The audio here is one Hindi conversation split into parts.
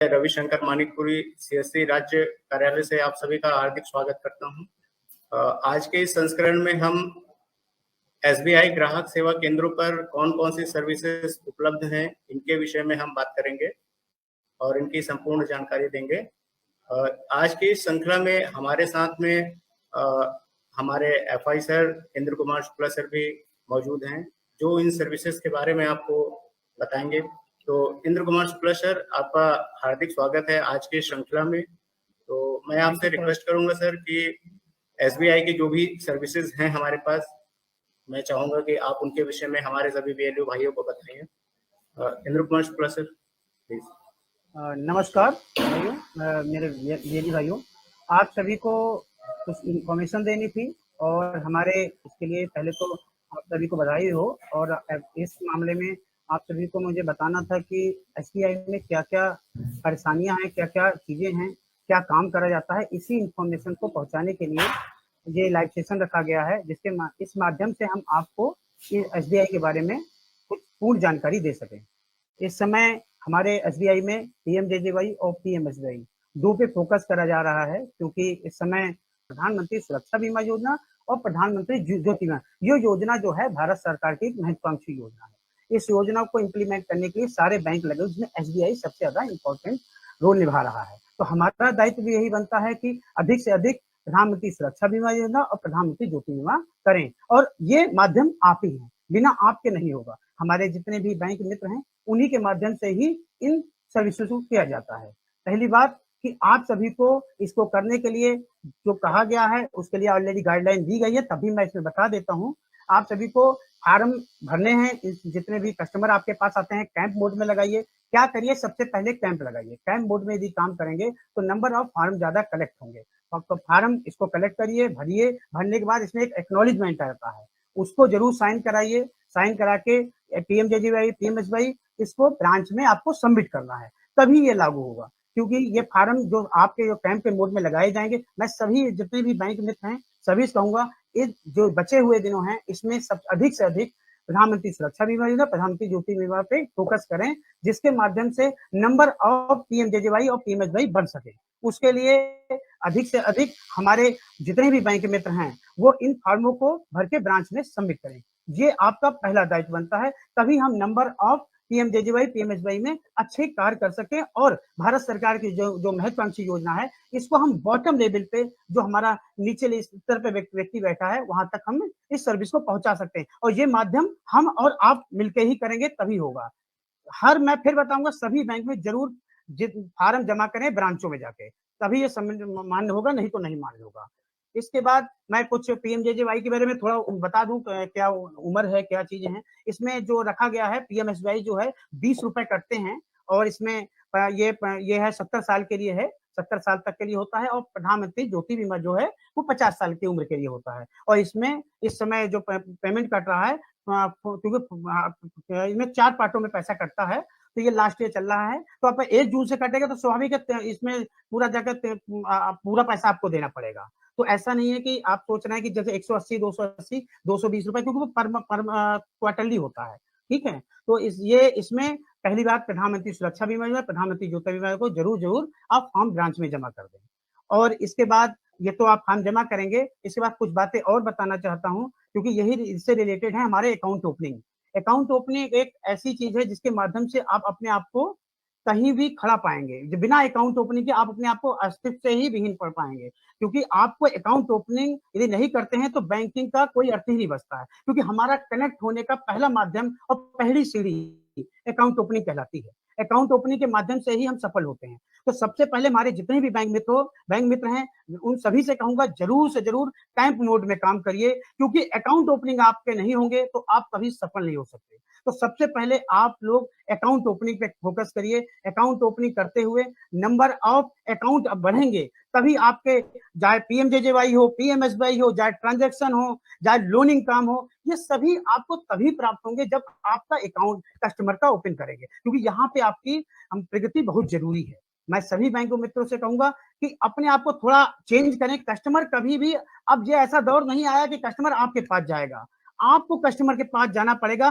रविशंकर मानिकपुरी सीएससी राज्य कार्यालय से आप सभी का हार्दिक स्वागत करता हूं। आज के इस संस्करण में हम एसबीआई ग्राहक सेवा केंद्रों पर कौन कौन सी सर्विसेज उपलब्ध हैं, इनके विषय में हम बात करेंगे और इनकी संपूर्ण जानकारी देंगे। आज की इस श्रृंखला में हमारे साथ में हमारे FI sir Indra Kumar Shukla sir भी मौजूद हैं, जो इन सर्विसेज के बारे में आपको बताएंगे। तो इंद्र कुमार शुक्ला सर, आपका हार्दिक स्वागत है आज की श्रृंखला में। तो मैं आपसे रिक्वेस्ट करूंगा सर कि एसबीआई की जो भी सर्विसेज हैं हमारे पास, मैं चाहूंगा कि आप उनके विषय में हमारे सभी वीएलयू भाइयों को बताइए। Indra Kumar Shukla sir, please. नमस्कार भाइयों, मेरे वीएलयू भाइयों, आप सभी को कुछ इन्फॉर्मेशन देनी थी और हमारे इसके लिए पहले तो आप सभी को बधाई हो। और इस मामले में आप सभी को मुझे बताना था कि एसबीआई में क्या क्या परेशानियां हैं, क्या क्या चीज़ें हैं, क्या काम करा जाता है। इसी इन्फॉर्मेशन को पहुंचाने के लिए ये लाइव सेशन रखा गया है, जिसके इस माध्यम से हम आपको एसबीआई के बारे में कुछ पूर्ण जानकारी दे सकें। इस समय हमारे एसबीआई में पीएमजेजेवाई और पीएमएसबीवाई दो पे फोकस करा जा रहा है, क्योंकि इस समय प्रधानमंत्री सुरक्षा बीमा योजना और प्रधानमंत्री ज्योति बीमा ये योजना जो है भारत सरकार की महत्वाकांक्षी योजना है। इस योजना को इम्प्लीमेंट करने के लिए सारे बैंक लगे, जिसमें एसबीआई सबसे ज्यादा इंपॉर्टेंट रोल निभा रहा है। तो हमारा दायित्व भी यही बनता है कि अधिक से अधिक प्रधानमंत्री सुरक्षा बीमा योजना और प्रधानमंत्री ज्योति बीमा करें, और ये माध्यम आप ही हैं, बिना आपके नहीं होगा। हमारे जितने भी बैंक मित्र हैं उन्हीं के माध्यम से ही इन सर्विसेज को किया जाता है। पहली बात कि आप सभी को इसको करने के लिए जो कहा गया है उसके लिए ऑलरेडी गाइडलाइन दी गई है, तभी मैं इसमें बता देता हूँ। आप सभी को फॉर्म भरने हैं, जितने भी कस्टमर आपके पास आते हैं कैंप मोड में लगाइए। क्या करिए, सबसे पहले कैंप लगाइए। कैंप मोड में यदि काम करेंगे तो नंबर ऑफ फॉर्म ज्यादा कलेक्ट होंगे। तो फॉर्म इसको कलेक्ट करिए, भरिए। भरने के बाद इसमें एक एक्नॉलेजमेंट आता है, उसको जरूर साइन कराइए। साइन करा के पीएमजेजेवाई पीएमएसबीवाई इसको ब्रांच में आपको सबमिट करना है, तभी ये लागू होगा। क्योंकि ये फॉर्म जो आपके जो कैंप के मोड में लगाए जाएंगे, मैं सभी जितने भी बैंक मित्र हैं सभी से कहूंगा, ये जो बचे हुए दिनों हैं इसमें सब अधिक से अधिक प्रधानमंत्री सुरक्षा बीमा योजना, प्रधानमंत्री ज्योति बीमा पे फोकस करें, जिसके माध्यम से नंबर ऑफ पीएमजेजेवाई और पीएमएसबीवाई बढ़ सके। उसके लिए अधिक से अधिक हमारे जितने भी बैंक मित्र हैं वो इन फॉर्मों को भर के ब्रांच में सबमिट करें। ये आपका पहला दायित्व बनता है, तभी हम नंबर ऑफ पीएमजेजेवाई पीएमएसबीवाई में अच्छे कार्य कर सके और भारत सरकार की जो महत्वाकांक्षी योजना है इसको हम बॉटम लेवल पे, जो हमारा नीचे स्तर पे व्यक्ति बैठा है, वहां तक हम इस सर्विस को पहुंचा सकते हैं। और ये माध्यम हम और आप मिलकर ही करेंगे, तभी होगा। मैं फिर बताऊंगा, सभी बैंक में जरूर फॉर्म जमा करें ब्रांचों में जाके, तभी ये मान्य होगा, नहीं तो नहीं मान्य होगा। इसके बाद मैं कुछ पीएमजेजेवाई के बारे में थोड़ा बता दूं, क्या उम्र है, क्या चीजें हैं। इसमें जो रखा गया है, पीएमएसबीवाई जो है 20 रुपए कटते हैं, और इसमें ये है 70 साल के लिए है, 70 साल तक के लिए होता है। और प्रधानमंत्री ज्योति बीमा जो है वो 50 साल की उम्र के लिए होता है। और इसमें इस समय जो पेमेंट कट रहा है, क्योंकि इसमें 4 पार्टों में पैसा कटता है, तो ये लास्ट ईयर चल रहा है। तो आप 1 जून से कटेगा तो स्वाभाविक है इसमें पूरा जाकर पूरा पैसा आपको देना पड़ेगा। तो ऐसा नहीं है कि आप सोच रहे हैं कि जैसे 180, 280, 220 रुपए, क्योंकि वो पर क्वार्टरली होता है। ठीक है, तो इसमें पहली बात प्रधानमंत्री सुरक्षा बीमा योजना, प्रधानमंत्री ज्योति बीमा को जरूर आप फॉर्म ब्रांच में जमा कर दें। और इसके बाद ये तो आप फॉर्म जमा करेंगे, इसके बाद कुछ बातें और बताना चाहता हूँ, क्योंकि यही इससे रिलेटेड है हमारे अकाउंट ओपनिंग। अकाउंट ओपनिंग एक ऐसी चीज है जिसके माध्यम से आप अपने आप को कहीं भी खड़ा पाएंगे। बिना अकाउंट ओपनिंग के आप अपने आप को अस्तित्व से ही विहीन पढ़ पाएंगे, क्योंकि आपको अकाउंट ओपनिंग यदि नहीं करते हैं तो बैंकिंग का कोई अर्थ ही नहीं बचता है। क्योंकि हमारा कनेक्ट होने का पहला माध्यम और पहली सीढ़ी अकाउंट ओपनिंग कहलाती है। अकाउंट ओपनिंग के माध्यम से ही हम सफल होते हैं। तो सबसे पहले हमारे जितने भी बैंक मित्र हैं, उन सभी से कहूंगा जरूर से जरूर कैंप मोड में काम करिए, क्योंकि अकाउंट ओपनिंग आपके नहीं होंगे तो आप कभी सफल नहीं हो सकते। तो सबसे पहले आप लोग अकाउंट ओपनिंग पे फोकस करिए। अकाउंट ओपनिंग करते हुए नंबर ऑफ अकाउंट बढ़ेंगे, तभी आपके चाहे पीएमजेजेवाई हो, पीएमएसबीवाई हो, चाहे ट्रांजैक्शन हो, चाहे लोनिंग काम हो, ये सभी आपको तभी प्राप्त होंगे जब आपका अकाउंट कस्टमर का ओपन करेंगे, क्योंकि यहाँ पे आपकी प्रगति बहुत जरूरी है। मैं सभी बैंकों मित्रों से कहूंगा कि अपने आप को थोड़ा चेंज करें। कस्टमर कभी भी, अब ये ऐसा दौर नहीं आया कि कस्टमर आपके पास जाएगा। आपको कस्टमर के पास जाना पड़ेगा,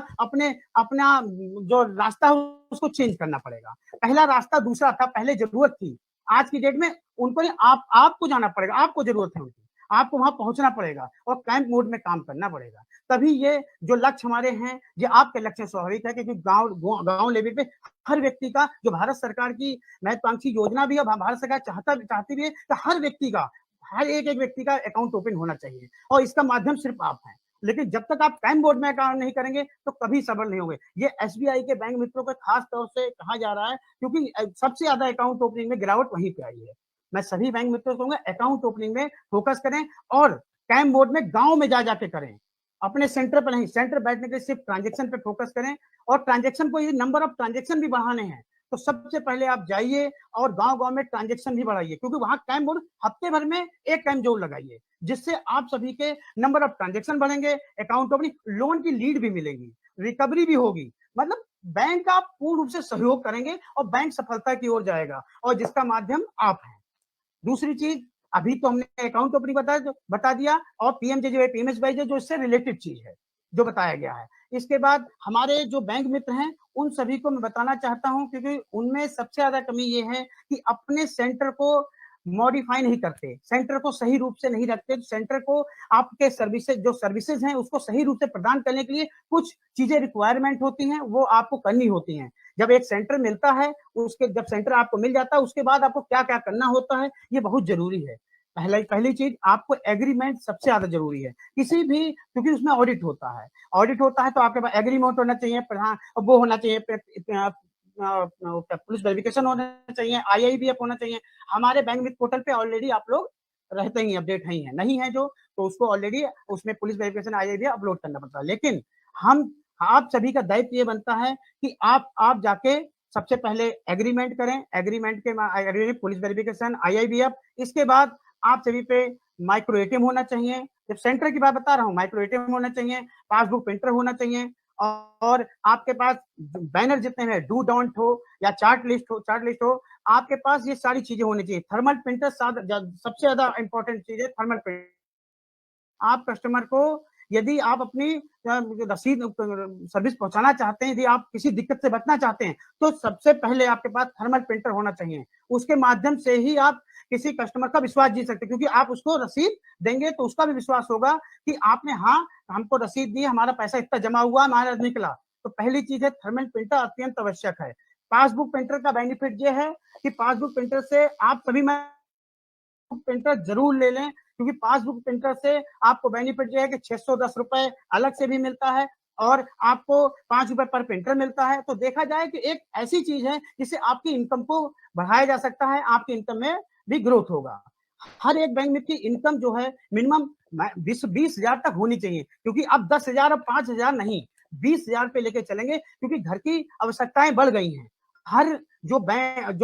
अपना जो रास्ता है उसको चेंज करना पड़ेगा। पहला रास्ता दूसरा था, पहले जरूरत थी, आज की डेट में उनको नहीं, आपको जाना पड़ेगा, आपको जरूरत है उनकी, आपको वहां पहुंचना पड़ेगा और कैंप मोड में काम करना पड़ेगा। तभी ये जो लक्ष्य हमारे हैं, ये आपके लक्ष्य स्वाभाविक है, क्योंकि गांव लेवल पे हर व्यक्ति का, जो भारत सरकार की महत्वाकांक्षी योजना भी है, भारत सरकार चाहती भी है कि हर एक व्यक्ति का अकाउंट ओपन होना चाहिए, और इसका माध्यम सिर्फ आप हैं। लेकिन जब तक आप कैंप बोर्ड में काम नहीं करेंगे तो कभी सफल नहीं होंगे। ये एसबीआई के बैंक मित्रों को खास तौर से कहा जा रहा है, क्योंकि सबसे ज्यादा अकाउंट ओपनिंग में गिरावट वहीं पे आई है। मैं सभी बैंक मित्रों को कहूंगा, अकाउंट ओपनिंग में फोकस करें और कैंप बोर्ड में गांव में जा जाके करें, अपने सेंटर पर नहीं। सेंटर बैठने के लिए सिर्फ ट्रांजेक्शन पे फोकस करें, और ट्रांजेक्शन को, ये नंबर ऑफ ट्रांजेक्शन भी बढ़ाने हैं तो सबसे पहले आप जाइए और गांव-गांव में ट्रांजेक्शन भी बढ़ाइए, क्योंकि वहां कैंप बोर्ड हफ्ते भर में एक कैंप जरूर लगाइए, जिससे आप सभी के नंबर ऑफ ट्रांजेक्शन बढ़ेंगे, अकाउंट ओपनिंग, लोन की लीड भी मिलेगी, रिकवरी भी होगी। मतलब बैंक का पूर्ण रूप से सहयोग करेंगे और बैंक सफलता की ओर जाएगा, और जिसका माध्यम आप हैं। दूसरी चीज, अभी तो हमने अकाउंट ओपनिंग बता दिया, और पीएमजेजेवाई पीएमएसवाई जो इससे रिलेटेड चीज है जो बताया गया है। इसके बाद हमारे जो बैंक मित्र हैं उन सभी को मैं बताना चाहता हूं, क्योंकि उनमें सबसे ज्यादा कमी ये है कि अपने सेंटर को मॉडिफाई नहीं करते, सेंटर को सही रूप से नहीं रखते। सेंटर को आपके सर्विसेज हैं उसको सही रूप से प्रदान करने के लिए कुछ चीजें रिक्वायरमेंट होती हैं, वो आपको करनी होती हैं। जब एक सेंटर मिलता है, जब सेंटर आपको मिल जाता है, उसके बाद आपको क्या क्या करना होता है, ये बहुत जरूरी है। पहली चीज, आपको एग्रीमेंट सबसे ज्यादा जरूरी है किसी भी, क्योंकि उसमें ऑडिट होता है तो आपके पास एग्रीमेंट होना चाहिए, वो होना चाहिए, पुलिस वेरिफिकेशन होना चाहिए, IIBF होना चाहिए। हमारे बैंक मित्र पोर्टल पे ऑलरेडी आप लोग रहते ही अपडेट नहीं है जो, तो उसको ऑलरेडी उसमें पुलिस वेरिफिकेशन IIBF अपलोड करना पड़ता है। लेकिन आप सभी का दायित्व ये बनता है कि आप जाके सबसे पहले एग्रीमेंट करें, एग्रीमेंट के पुलिस वेरिफिकेशन, IIBF, इसके बाद आप सभी पे माइक्रो एटीएम होना चाहिए। जब सेंटर की बात बता रहा हूँ, माइक्रो एटीएम होना चाहिए, पासबुक प्रिंटर होना चाहिए, और आपके पास बैनर जितने हैं, डू डोंट हो या चार्ट लिस्ट हो, आपके पास ये सारी चीजें होनी चाहिए। थर्मल प्रिंटर सबसे ज्यादा इंपॉर्टेंट चीज है, थर्मल प्रिंटर। आप कस्टमर को, यदि आप अपनी रसीद सर्विस पहुंचाना चाहते हैं, यदि आप किसी दिक्कत से बचना चाहते हैं, तो सबसे पहले आपके पास थर्मल प्रिंटर होना चाहिए। उसके माध्यम से ही आप किसी कस्टमर का विश्वास जीत सकते हैं, क्योंकि आप उसको रसीद देंगे तो उसका भी विश्वास होगा कि आपने, हाँ, हमको रसीद दी, हमारा पैसा इतना जमा हुआ, हमारा निकला। तो पहली चीज है, थर्मल प्रिंटर अत्यंत आवश्यक है। पासबुक प्रिंटर का बेनिफिट ये है कि पासबुक प्रिंटर से आप सभी प्रिंटर जरूर ले लें, क्योंकि पासबुक प्रिंटर से आपको बेनिफिट ये है कि 610 रुपए अलग से भी मिलता है, और आपको 5 रुपए पर प्रिंटर मिलता है। तो देखा जाए कि एक ऐसी चीज है जिससे आपकी इनकम को बढ़ाया जा सकता है, आपकी इनकम में भी ग्रोथ होगा। हर एक बैंक मित्र की इनकम जो है मिनिमम 20,000 तक होनी चाहिए, क्योंकि अब 10,000 और 5,000 नहीं, 20,000 पे लेके चलेंगे, क्योंकि घर की आवश्यकताएं बढ़ गई हैं। हर जो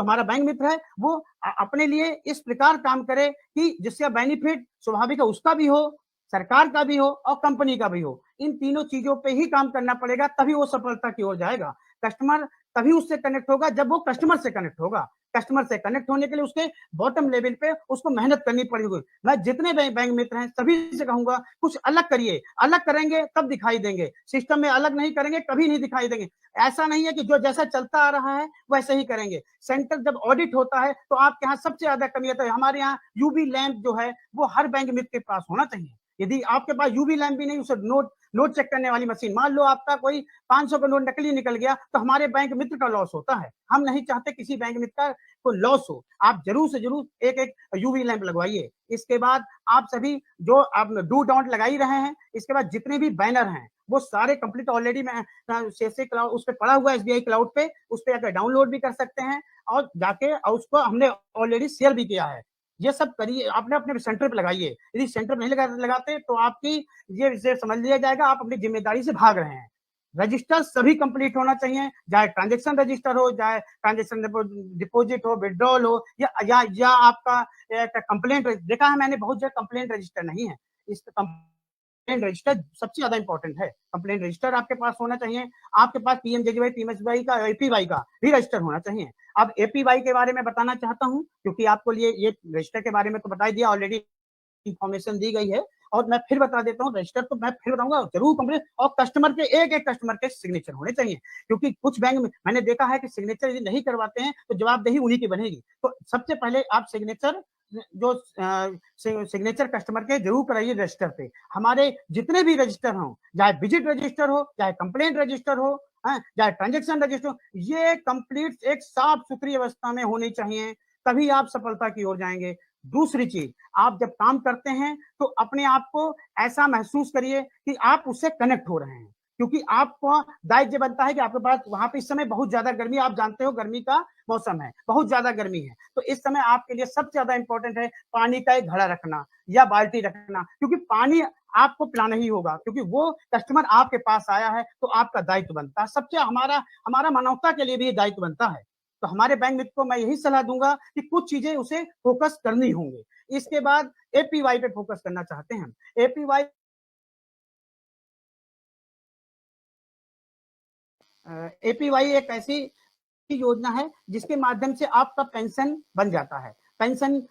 हमारा बैंक मित्र है, वो अपने लिए इस प्रकार काम करे कि जिससे बेनिफिट स्वाभाविक है उसका भी हो, सरकार का भी हो और कंपनी का भी हो। इन तीनों चीजों पे ही काम करना पड़ेगा, तभी वो सफलता की ओर जाएगा। कस्टमर तभी उससे कनेक्ट होगा जब वो कस्टमर से कनेक्ट होगा। कस्टमर से कनेक्ट होने के लिए उसके बॉटम लेवल पे उसको मेहनत करनी पड़ेगी। मैं जितने बैंक मित्र हैं सभी से कहूंगा, कुछ अलग करिए, अलग करेंगे तब दिखाई देंगे, सिस्टम में अलग नहीं करेंगे कभी नहीं दिखाई देंगे। ऐसा नहीं है कि जो जैसा चलता आ रहा है वैसे ही करेंगे। सेंटर जब ऑडिट होता है तो आपके यहाँ सबसे ज्यादा कमी आता है। हमारे यहाँ यूवी लैंप जो है वो हर बैंक मित्र के पास होना चाहिए। यदि आपके पास यूवी लैंप भी नहीं, उसे नोट चेक करने वाली मशीन, मान लो आपका कोई 500 का नोट नकली निकल गया तो हमारे बैंक मित्र का लॉस होता है। हम नहीं चाहते किसी बैंक मित्र का कोई लॉस हो। आप जरूर से जरूर एक यूवी लैंप लगवाइए। इसके बाद आप सभी जो आप डू डोंट लगा ही रहे हैं, इसके बाद जितने भी बैनर हैं वो सारे कंप्लीट ऑलरेडी मैं CSC क्लाउड उस पर पड़ा हुआ है, SBI क्लाउड पे, उस पर जाकर डाउनलोड भी कर सकते हैं और जाके उसको हमने ऑलरेडी शेयर भी किया है। ये सब करिए, आपने अपने सेंटर पे लगाइए। यदि सेंटर पे नहीं लगाते तो आपकी ये समझ लिया जाएगा आप अपनी जिम्मेदारी से भाग रहे हैं। रजिस्टर सभी कंप्लीट होना चाहिए, चाहे ट्रांजेक्शन रजिस्टर हो, चाहे ट्रांजेक्शन डिपॉजिट हो, विड्रॉल हो, या आपका कंप्लेंट। देखा है मैंने बहुत जगह कंप्लेंट रजिस्टर नहीं है। इस कंप्लेंट रजिस्टर सबसे ज्यादा इंपॉर्टेंट है। कंप्लेंट रजिस्टर आपके पास होना चाहिए। आपके पास पीएमजेजेवाई पीएमएसवाई का, APY का भी रजिस्टर होना चाहिए। अब APY के बारे में बताना चाहता हूं, क्योंकि आपको लिए ये रजिस्टर के बारे में तो बता दिया, ऑलरेडी इंफॉर्मेशन दी गई है। और मैं फिर बता देता हूँ, रजिस्टर तो मैं फिर बताऊंगा जरूर कंप्लीट, और कस्टमर के एक कस्टमर के सिग्नेचर होने चाहिए, क्योंकि कुछ बैंक में मैंने देखा है कि सिग्नेचर यदि नहीं करवाते हैं तो जवाबदेही उन्हीं की बनेगी। तो सबसे पहले आप सिग्नेचर जो सिग्नेचर कस्टमर के जरूर कराइए रजिस्टर पे। हमारे जितने भी रजिस्टर हों, चाहे विजिट रजिस्टर हो, चाहे कंप्लेंट रजिस्टर हो, चाहे ट्रांजेक्शन रजिस्टर हो, ये कंप्लीट एक साफ सुथरी अवस्था में होनी चाहिए, तभी आप सफलता की ओर जाएंगे। दूसरी चीज, आप जब काम करते हैं तो अपने आप को ऐसा महसूस करिए कि आप उससे कनेक्ट हो रहे हैं, क्योंकि आपको दायित्व बनता है कि आपके पास वहां पे इस समय बहुत ज्यादा गर्मी, आप जानते हो गर्मी का मौसम है, बहुत ज्यादा गर्मी है, तो इस समय आपके लिए सबसे ज्यादा इंपॉर्टेंट है पानी का एक घड़ा रखना या बाल्टी रखना, क्योंकि पानी आपको पिलाना ही होगा, क्योंकि वो कस्टमर आपके पास आया है तो आपका दायित्व बनता है। सबसे हमारा हमारा मानवता के लिए भी दायित्व बनता है। तो हमारे बैंक मित्र को मैं यही सलाह दूंगा कि कुछ चीजें उसे फोकस करनी होंगी। इसके बाद एपीवाई पे फोकस करना चाहते हैं हम। एपीवाई एक ऐसी योजना है जिसके माध्यम से आपका पेंशन बन जाता है। पेंशन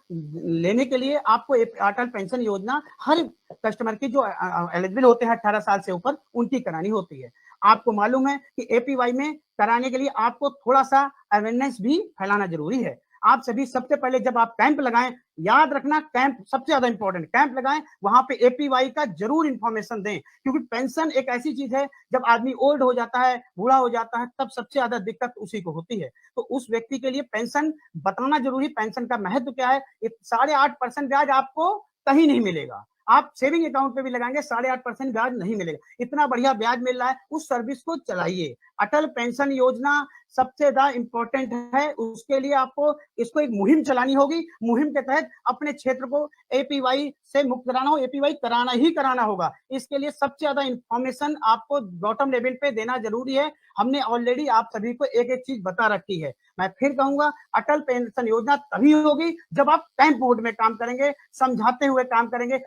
लेने के लिए आपको अटल पेंशन योजना हर कस्टमर की जो एलिजिबल होते हैं 18 साल से ऊपर, उनकी करानी होती है। आपको मालूम है कि एपीवाई में कराने के लिए आपको थोड़ा सा अवेयरनेस भी फैलाना जरूरी है। आप सभी सबसे पहले जब आप कैंप लगाएं, याद रखना कैंप सबसे ज्यादा इंपॉर्टेंट, कैंप लगाएं, वहां पे एपीवाई का जरूर इंफॉर्मेशन दें, क्योंकि पेंशन एक ऐसी चीज है जब आदमी ओल्ड हो जाता है, बूढ़ा हो जाता है, तब सबसे ज्यादा दिक्कत उसी को होती है। तो उस व्यक्ति के लिए पेंशन बताना जरूरी, पेंशन का महत्व क्या है। 8.5% ब्याज आपको कहीं नहीं मिलेगा, आप सेविंग अकाउंट पे भी लगाएंगे 8.5% ब्याज नहीं मिलेगा, इतना बढ़िया ब्याज मिल रहा है, उस सर्विस को चलाइए। अटल पेंशन योजना सबसे ज्यादा इंपॉर्टेंट है, उसके लिए आपको इसको एक मुहिम चलानी होगी। मुहिम के तहत अपने क्षेत्र को एपीवाई से मुक्त कराना हो, एपीवाई कराना ही कराना होगा। इसके लिए सबसे ज्यादा इंफॉर्मेशन आपको बॉटम लेवल पे देना जरूरी है। हमने ऑलरेडी आप सभी को एक एक चीज बता रखी है। मैं फिर कहूंगा, अटल पेंशन योजना तभी होगी जब आप कैंप मोड में काम करेंगे, समझाते हुए काम करेंगे।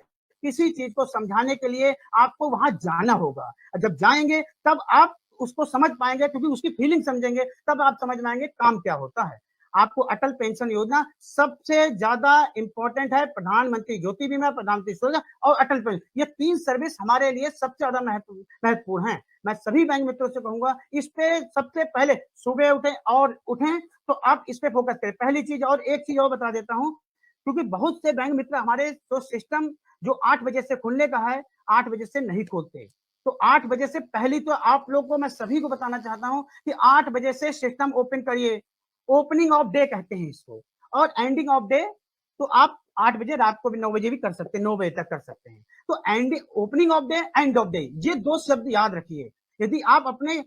किसी चीज को समझाने के लिए आपको वहां जाना होगा, जब जाएंगे तब आप उसको समझ पाएंगे, क्योंकि उसकी फीलिंग समझेंगे तब आप समझ पाएंगे काम क्या होता है। आपको अटल पेंशन योजना सबसे ज्यादा इंपॉर्टेंट है, प्रधानमंत्री ज्योति बीमा, प्रधानमंत्री योजना और अटल पेंशन, ये 3 सर्विस हमारे लिए सबसे ज्यादा महत्वपूर्ण है। मैं सभी बैंक मित्रों से कहूंगा इस पे सबसे पहले सुबह उठें तो आप इस पे फोकस करें, पहली चीज। और एक चीज और बता देता हूँ, क्योंकि बहुत से बैंक मित्र हमारे जो सिस्टम जो 8 बजे से खुलने का है, 8 बजे से नहीं खोलते, तो 8 बजे से पहले तो आप लोग को मैं सभी को बताना चाहता हूं कि 8 बजे से सिस्टम ओपन करिए। ओपनिंग ऑफ डे कहते हैं इसको, और एंडिंग ऑफ डे तो आप 8 बजे, रात को भी 9 बजे भी कर सकते हैं, 9 बजे तक कर सकते हैं। तो ending, opening of day, end of day, ये 2 शब्द याद रखिए। यदि आप अपने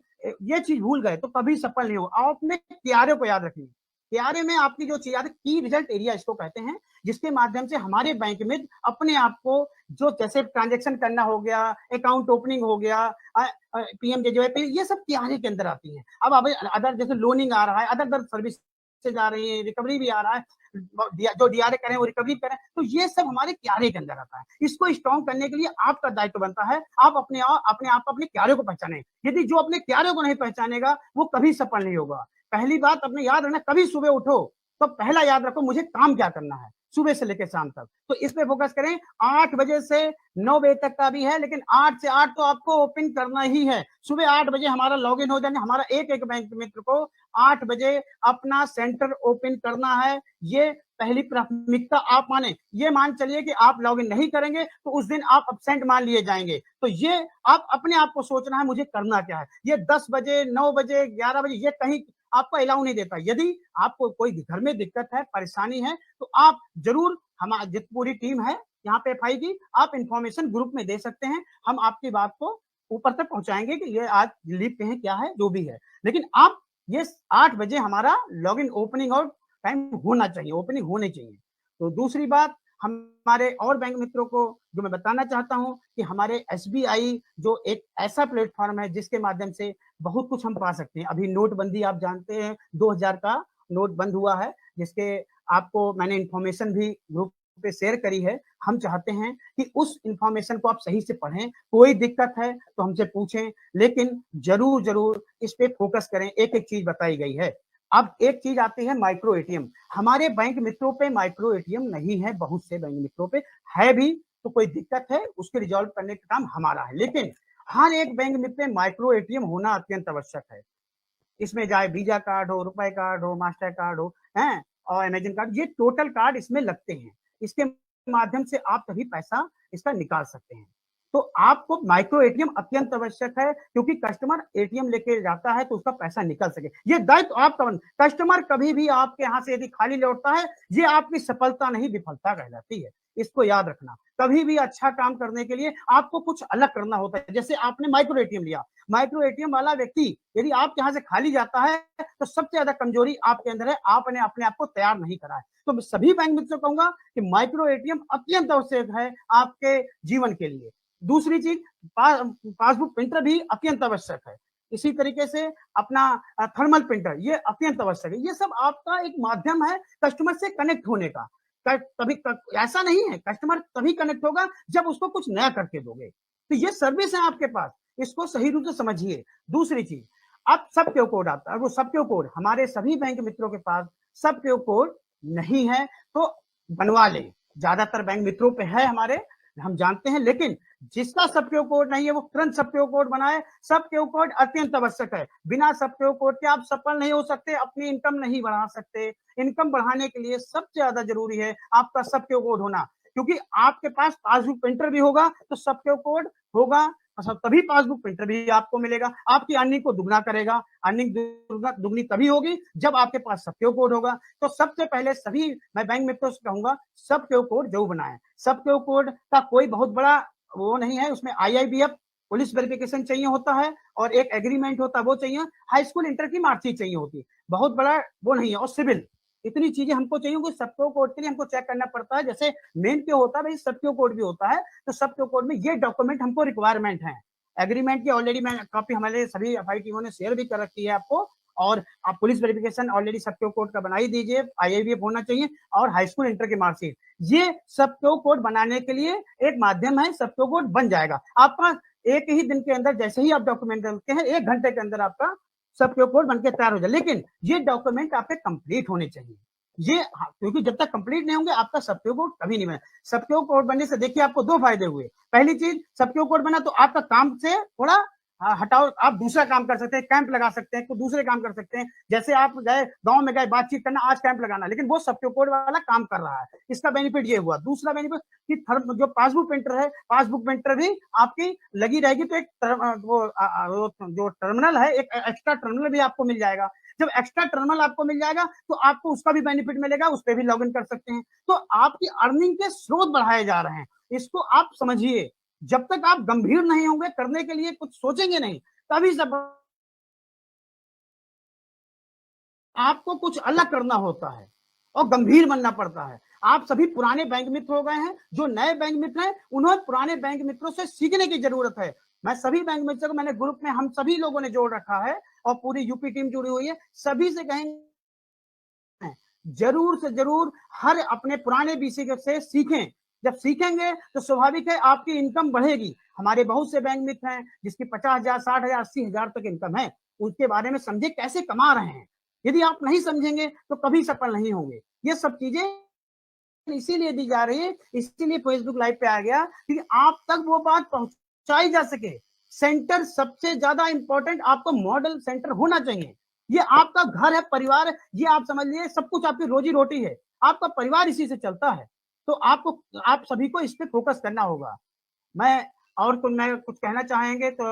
ये चीज भूल गए तो कभी सफल नहीं हो। आप अपने क्यारे को याद रखिए, क्यारे में आपकी जो चीज की रिजल्ट एरिया इसको कहते हैं, जिसके माध्यम से हमारे बैंक में अपने आप को जो जैसे ट्रांजेक्शन करना हो गया, अकाउंट ओपनिंग हो गया, पीएमजेजेवाई, ये सब क्यारे के अंदर आती है। अब अदर जैसे लोनिंग आ रहा है, अदर सर्विस से जा रही है, रिकवरी भी आ रहा है, जो डीआरए करें वो रिकवरी करें, तो ये सब हमारे क्यारे के अंदर आता है। इसको स्ट्रॉन्ग करने के लिए आपका दायित्व बनता है, आप अपने आप अपने क्यारे को पहचाने। यदि जो अपने क्यारे को नहीं पहचानेगा वो कभी सफल नहीं होगा। पहली बात अपने याद रखना, कभी सुबह उठो तो पहला याद रखो मुझे काम क्या करना है सुबह से लेकर शाम तक, तो इस पे फोकस करें। 8 बजे से 9 बजे तक का भी है, लेकिन 8 से 8 तो आपको ओपन करना ही है। सुबह 8 बजे हमारा लॉगिन हो जाने, हमारा एक बैंक मित्र को 8 बजे अपना सेंटर ओपन करना है, ये पहली प्राथमिकता आप माने। ये मान चलिए कि आप लॉगिन नहीं करेंगे तो उस दिन आप एब्सेंट मान लिए जाएंगे, तो ये आप अपने आप को सोचना है मुझे करना क्या है। ये 10 बजे, 9 बजे, 11 बजे ये कहीं आपको अलाउ नहीं देता। यदि आपको कोई घर में दिक्कत है, परेशानी है, तो आप जरूर, हमारी जितनी पूरी टीम है यहाँ पे एफआई की, आप इंफॉर्मेशन ग्रुप में दे सकते हैं, हम आपकी बात को ऊपर तक पहुंचाएंगे कि ये आज लीव पे है, क्या है, जो भी है। लेकिन आप ये 8 बजे हमारा लॉगिन ओपनिंग और टाइम होना चाहिए, ओपनिंग होनी चाहिए। तो दूसरी बात, हमारे और बैंक मित्रों को जो मैं बताना चाहता हूं कि हमारे एसबीआई जो एक ऐसा प्लेटफॉर्म है जिसके माध्यम से बहुत कुछ हम पा सकते हैं। अभी नोटबंदी आप जानते हैं, 2000 का नोट बंद हुआ है, जिसके आपको मैंने इंफॉर्मेशन भी ग्रुप पे शेयर करी है। हम चाहते हैं कि उस इंफॉर्मेशन को आप सही से पढ़ें, कोई दिक्कत है तो हमसे पूछें, लेकिन जरूर जरूर इस पे फोकस करें। एक एक चीज बताई गई है। अब एक चीज आती है माइक्रो एटीएम। हमारे बैंक मित्रों पे माइक्रो एटीएम नहीं है, बहुत से बैंक मित्रों पे है भी, तो कोई दिक्कत है उसके रिजॉल्व करने का काम हमारा है। लेकिन हर एक बैंक मित्र में माइक्रो एटीएम होना अत्यंत आवश्यक है। इसमें चाहे वीजा कार्ड हो, रुपए कार्ड हो, मास्टर कार्ड हो, हैं, और अमेजन कार्ड, ये टोटल कार्ड इसमें लगते हैं। इसके माध्यम से आप तभी पैसा इसका निकाल सकते हैं। तो आपको माइक्रो एटीएम अत्यंत आवश्यक है, क्योंकि कस्टमर एटीएम लेके जाता है तो उसका पैसा निकल सके। ये दायित्व आपका कस्टमर कभी भी आपके यहाँ से यदि खाली लौटता है, ये आपकी सफलता नहीं विफलता कहलाती है। इसको याद रखना। कभी भी अच्छा काम करने के लिए आपको कुछ अलग करना होता है। जैसे आपने माइक्रो एटीएम लिया, माइक्रो एटीएम वाला व्यक्ति यदि आपके यहाँ से खाली जाता है तो सबसे ज्यादा कमजोरी आपके अंदर है, आपने अपने आप को तैयार नहीं करा है। तो मैं सभी बैंक मित्रों को कहूंगा कि माइक्रो एटीएम अत्यंत आवश्यक है आपके जीवन के लिए। दूसरी चीज, पासबुक प्रिंटर भी अत्यंत आवश्यक है। इसी तरीके से अपना थर्मल प्रिंटर, ये अत्यंत आवश्यक है। ये सब आपका एक माध्यम है कस्टमर से कनेक्ट होने का। तभी ऐसा नहीं है, कस्टमर तभी कनेक्ट होगा जब उसको कुछ नया करके दोगे। तो ये सर्विस है आपके पास, इसको सही रूप से समझिए। दूसरी चीज, अब सब क्यू कोड आता है, वो सब क्यू कोड हमारे सभी बैंक मित्रों के पास सब क्यू कोड नहीं है, तो बनवा ले। ज्यादातर बैंक मित्रों पे है हमारे, हम जानते हैं, लेकिन जिसका सब क्यू कोड नहीं है वो तुरंत सब क्यू कोड बनाए। सब क्यू कोड अत्यंत आवश्यक है। बिना सब क्यू कोड के आप सफल नहीं हो सकते, अपनी इनकम नहीं बढ़ा सकते। इनकम बढ़ाने के लिए सबसे ज्यादा जरूरी है आपका सब क्यू कोड होना, क्योंकि आपके पास पासबुक प्रिंटर भी होगा तो सब क्यू कोड होगा, तभी पासबुक प्रिंटर भी आपको मिलेगा। आपकी अर्निंग को दुगना करेगा। अर्निंग दुगनी तभी होगी जब आपके पास सब क्यू कोड होगा। तो सबसे पहले सभी मैं बैंक मित्रों से कहूंगा, सब क्यू कोड जरूर बनाएं। सब क्यू कोड का कोई बहुत बड़ा वो नहीं है, उसमें IIBF पुलिस वेरिफिकेशन चाहिए होता है और एक एग्रीमेंट होता है वो चाहिए, हाई स्कूल इंटर की मार्कशीट चाहिए होती है, बहुत बड़ा वो नहीं है, और सिविल, इतनी चीजें हमको चाहिए होगी। सब क्यू कोड के लिए हमको चेक करना पड़ता है, जैसे मेन क्यू होता है भाई सब क्यू कोड भी होता है, तो सब क्यू कोड में ये डॉक्यूमेंट हमको रिक्वायरमेंट है। एग्रीमेंट की ऑलरेडी मैं कॉपी हमारे सभी FI टीमों ने शेयर भी कर रखी है आपको, और आप पुलिस वेरिफिकेशन ऑलरेडी सब क्यू कोड का बना ही दीजिए, IIBF होना चाहिए, और हाई स्कूल इंटर की मार्कशीट। ये सब क्यू कोड बनाने के लिए एक माध्यम है, सब क्यू कोड बन जाएगा आपका एक ही दिन के अंदर। जैसे ही आप डॉक्यूमेंट डालते हैं 1 घंटे के अंदर आपका सब क्यू कोड बनके तैयार हो जाए। लेकिन ये डॉक्यूमेंट आपके कंप्लीट होने चाहिए, ये क्योंकि जब तक कंप्लीट नहीं होंगे आपका सब क्यू कोड कभी नहीं बने। सब क्यू कोड बनने से देखिए आपको 2 फायदे हुए। पहली चीज, सब क्यू कोड बना तो आपका काम से थोड़ा हटाओ, आप दूसरा काम कर सकते हैं, कैंप लगा सकते हैं, कुछ दूसरे काम कर सकते हैं। जैसे आप गए गांव में गए बातचीत करना, आज कैंप लगाना, लेकिन वो सब क्यू कोड वाला काम कर रहा है। इसका बेनिफिट ये हुआ। दूसरा बेनिफिट कि जो पासबुक प्रिंटर है, पासबुक प्रिंटर भी आपकी लगी रहेगी, तो एक वो जो टर्मिनल है, एक एक्स्ट्रा टर्मिनल भी आपको मिल जाएगा। जब एक्स्ट्रा टर्मिनल आपको मिल जाएगा तो आपको उसका भी बेनिफिट मिलेगा, उस पर भी लॉग इन कर सकते हैं। तो आपकी अर्निंग के स्रोत बढ़ाए जा रहे हैं, इसको आप समझिए। जब तक आप गंभीर नहीं होंगे, करने के लिए कुछ सोचेंगे नहीं, तभी सब आपको कुछ अलग करना होता है और गंभीर बनना पड़ता है। आप सभी पुराने बैंक मित्र हो गए हैं, जो नए बैंक मित्र हैं उन्हें पुराने बैंक मित्रों से सीखने की जरूरत है। मैं सभी बैंक मित्रों को मैंने ग्रुप में हम सभी लोगों ने जोड़ रखा है और पूरी यूपी टीम जुड़ी हुई है, सभी से कहेंगे जरूर से जरूर हर अपने पुराने BC से सीखें। जब सीखेंगे तो स्वाभाविक है आपकी इनकम बढ़ेगी। हमारे बहुत से बैंक मित्र हैं जिसकी 50,000, 60,000, 80,000 तक इनकम है, उसके बारे में समझे कैसे कमा रहे हैं। यदि आप नहीं समझेंगे तो कभी सफल नहीं होंगे। ये सब चीजें इसीलिए दी जा रही है, इसीलिए फेसबुक लाइव पे आ गया कि आप तक वो बात पहुंचाई जा सके। सेंटर सबसे ज्यादा इंपॉर्टेंट, आपको मॉडल सेंटर होना चाहिए। ये आपका घर है, परिवार है, ये आप समझ लीजिए सब कुछ आपकी रोजी रोटी है, आपका परिवार इसी से चलता है। तो आपको, आप सभी को इस पे फोकस करना होगा। मैं कुछ कहना चाहेंगे तो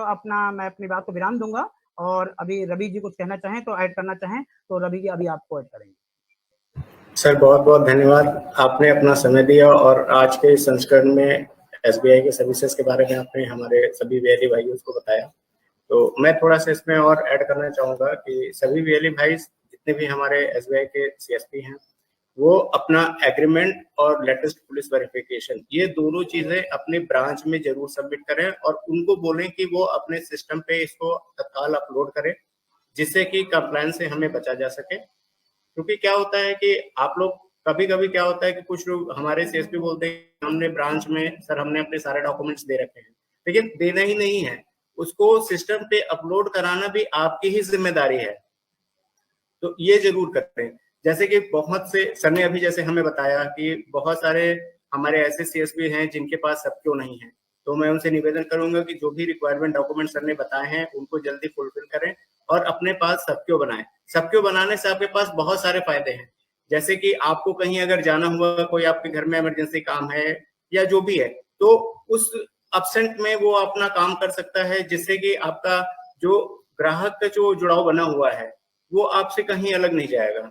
मैं अपनी बात को विराम दूंगा, और अभी रवि जी कुछ कहना चाहें तो ऐड करना चाहें तो रवि जी अभी आपको ऐड करेंगे। सर बहुत बहुत धन्यवाद, आपने अपना समय दिया और आज के संस्करण में SBI के सर्विसेज के बारे में आपने हमारे सभी VLE भाइयों को बताया। तो मैं थोड़ा सा इसमें और ऐड करना चाहूंगा कि सभी VLE भाई जितने भी हमारे SBI के CSP हैं, वो अपना एग्रीमेंट और लेटेस्ट पुलिस वेरिफिकेशन, ये दोनों चीजें अपने ब्रांच में जरूर सबमिट करें और उनको बोलें कि वो अपने सिस्टम पे इसको तत्काल अपलोड करें, जिससे कि कंप्लायंस से हमें बचा जा सके। क्योंकि क्या होता है कि आप लोग कभी कभी क्या होता है कि कुछ लोग हमारे CSP बोलते हैं हमने ब्रांच में सर हमने अपने सारे डॉक्यूमेंट्स दे रखे हैं, लेकिन देना ही नहीं है, उसको सिस्टम पे अपलोड कराना भी आपकी ही जिम्मेदारी है। तो ये जरूर करते हैं। जैसे कि बहुत से सर ने अभी जैसे हमें बताया कि बहुत सारे हमारे ऐसे सीएसपी हैं जिनके पास सबक्यू नहीं है, तो मैं उनसे निवेदन करूंगा कि जो भी रिक्वायरमेंट डॉक्यूमेंट सर ने बताए हैं उनको जल्दी फुलफिल करें और अपने पास सबक्यू बनाएं। सबक्यू बनाने से आपके पास बहुत सारे फायदे हैं, जैसे कि आपको कहीं अगर जाना हुआ, कोई आपके घर में इमरजेंसी काम है या जो भी है, तो उस अब्सेंट में वो अपना काम कर सकता है, जिससे कि आपका जो ग्राहक का जो जुड़ाव बना हुआ है वो आपसे कहीं अलग नहीं जाएगा।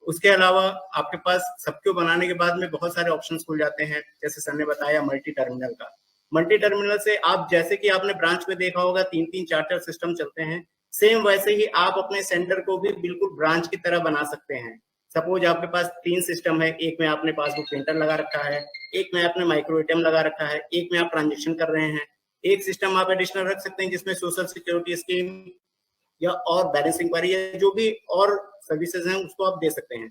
उसके अलावा आपके पास सबक्यू बनाने के बाद में बहुत सारे ऑप्शंस खुल जाते हैं, जैसे सर ने बताया मल्टी टर्मिनल का। मल्टी टर्मिनल से आप, जैसे कि आपने ब्रांच में देखा होगा 3-3 4-4 सिस्टम चलते हैं, सेम वैसे ही आप अपने सेंटर को भी बिल्कुल ब्रांच की तरह बना सकते हैं। सपोज आपके पास 3 सिस्टम है, एक में आपने पासबुक प्रिंटर लगा रखा है, एक में आपने माइक्रो एटीएम लगा रखा है, एक में आप ट्रांजेक्शन कर रहे हैं, एक सिस्टम आप एडिशनल रख सकते हैं जिसमें सोशल सिक्योरिटी स्कीम या और बैलेंस इंक्वायरी या जो भी और सर्विसेज हैं उसको आप दे सकते हैं।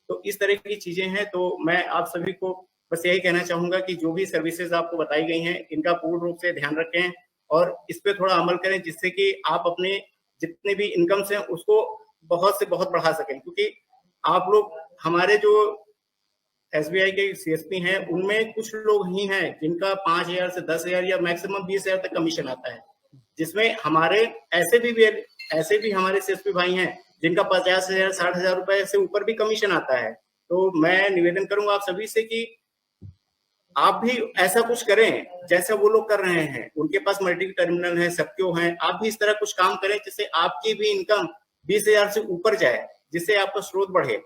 तो इस तरह की चीजें हैं। तो मैं आप सभी को बस यही कहना चाहूंगा कि जो भी सर्विसेज आपको बताई गई हैं इनका पूर्ण रूप से ध्यान रखें और इस पे थोड़ा अमल करें, जिससे कि आप अपने जितने भी इनकम्स हैं उसको बहुत से बहुत बढ़ा सकें। क्योंकि आप लोग, हमारे जो एसबीआई के सीएसपी हैं उनमें कुछ लोग ही हैं जिनका 5,000 से 10,000 या मैक्सिमम 20,000 तक कमीशन आता है, जिसमें हमारे ऐसे भी हमारे सीएसपी भाई हैं जिनका 50,000 60,000 रुपए से ऊपर भी कमीशन आता है। तो मैं निवेदन करूंगा आप सभी से कि आप भी ऐसा कुछ करें जैसा वो लोग कर रहे हैं। उनके पास मल्टी टर्मिनल है, सबक्यू है, आप भी इस तरह कुछ काम करें जिससे आपकी भी इनकम 20,000 से ऊपर जाए, जिससे आपका स्रोत बढ़े।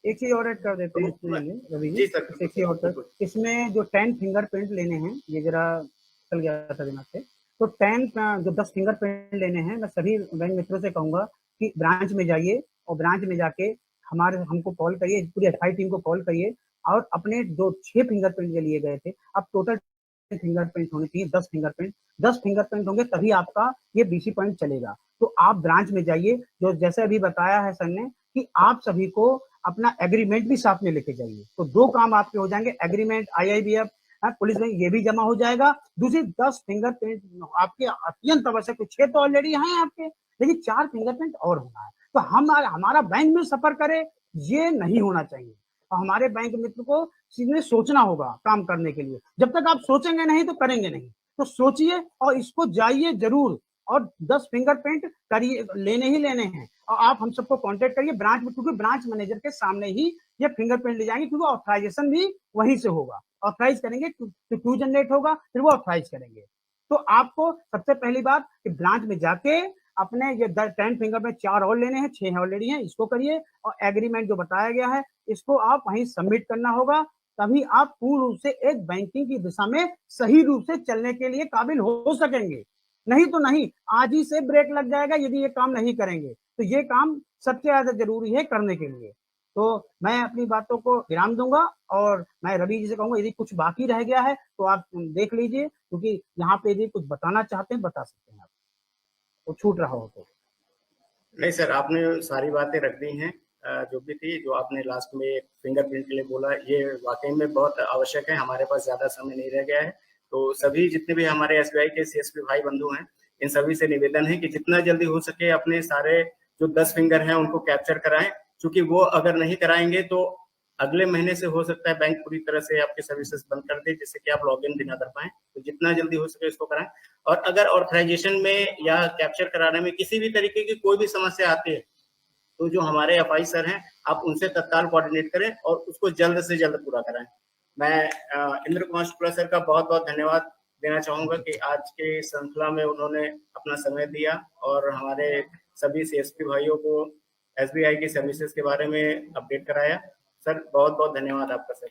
एक चीज और ऐड कर देते हैं इसमें रवि जी, जी सर, एक चीज और सर, इसमें जो 10 फिंगरप्रिंट लेने हैं, ये जरा चल गया था दिमाग से, तो 10 फिंगरप्रिंट लेने हैं, मैं सभी बैंक मित्रों से कहूंगा कि ब्रांच में जाइए और ब्रांच में जाके हमको कॉल करिए, पूरी एफआई टीम को कॉल करिए और अपने जो 6 फिंगरप्रिंट लिए गए थे, अब टोटल फिंगरप्रिंट होने चाहिए, 10 फिंगरप्रिंट होंगे तभी आपका ये बीसी पॉइंट चलेगा। तो आप ब्रांच में जाइए, जो जैसे अभी बताया है सर ने कि आप सभी को अपना एग्रीमेंट भी साथ में लेके जाइए, तो 2 काम आपके हो जाएंगे, एग्रीमेंट, आईआईबीएफ, पुलिस में ये भी जमा हो जाएगा। दूसरी 10 फिंगरप्रिंट आपके अत्यंत आवश्यक, 6 तो ऑलरेडी हैं आपके, लेकिन 4 फिंगरप्रिंट और होना है। तो हमारा बैंक में सफर करे ये नहीं होना चाहिए, और हमारे बैंक मित्र को सीधे सोचना होगा काम करने के लिए। जब तक आप सोचेंगे नहीं तो करेंगे नहीं, तो सोचिए और इसको जाइए जरूर, और 10 फिंगरप्रिंट करिए, लेने ही लेने हैं। और आप हम सबको कांटेक्ट करिए ब्रांच में, क्योंकि ब्रांच मैनेजर के सामने ही ये फिंगरप्रिंट ले जाएंगे, क्योंकि ऑथराइजेशन भी वहीं से होगा। ऑथराइज करेंगे तो क्यू जनरेट होगा, फिर वो ऑथराइज करेंगे। तो आपको सबसे पहली बात कि ब्रांच में जाके अपने ये 10 फिंगरप्रिंट 4 और लेने हैं, 6 ऑलरेडी हैं, इसको करिए, और एग्रीमेंट जो बताया गया है इसको आप वहीं सबमिट करना होगा, तभी आप पूर्ण रूप से एक बैंकिंग की दिशा में सही रूप से चलने के लिए काबिल हो सकेंगे। नहीं तो नहीं, आज ही से ब्रेक लग जाएगा यदि ये काम नहीं करेंगे। तो ये काम सबसे ज्यादा जरूरी है करने के लिए। तो मैं अपनी बातों को विराम दूंगा और मैं रवि जी से कहूंगा यदि कुछ बाकी रह गया है तो आप देख लीजिए, क्योंकि यहाँ पे यदि कुछ बताना चाहते हैं बता सकते हैं आप, तो छूट रहा हो तो। नहीं सर, आपने सारी बातें रख दी हैं। जो भी थी, जो आपने लास्ट में फिंगरप्रिंट के लिए बोला, ये वाकई में बहुत आवश्यक है। हमारे पास ज्यादा समय नहीं रह गया है, तो सभी जितने भी हमारे एसबीआई के सीएसपी भाई बंधु हैं, इन सभी से निवेदन है कि जितना जल्दी हो सके अपने सारे जो 10 फिंगर हैं उनको कैप्चर कराएं, क्योंकि वो अगर नहीं कराएंगे तो अगले महीने से हो सकता है बैंक पूरी तरह से आपके सर्विसेज बंद कर दे, जिससे कि आप लॉग इन भी ना कर पाए। तो जितना जल्दी हो सके इसको कराएं। और अगर ऑथराइजेशन में या कैप्चर कराने में किसी भी तरीके की कोई भी समस्या आती है, तो जो हमारे एफआई सर हैं आप उनसे तत्काल कोऑर्डिनेट करें और उसको जल्द से जल्द पूरा कराएं। मैं इंद्र कुमार शुक्ला सर का बहुत बहुत धन्यवाद देना चाहूंगा कि आज के श्रृंखला में उन्होंने अपना समय दिया और हमारे सभी सीएसपी भाइयों को एसबीआई की सर्विसेज के बारे में अपडेट कराया। सर बहुत बहुत धन्यवाद आपका सर।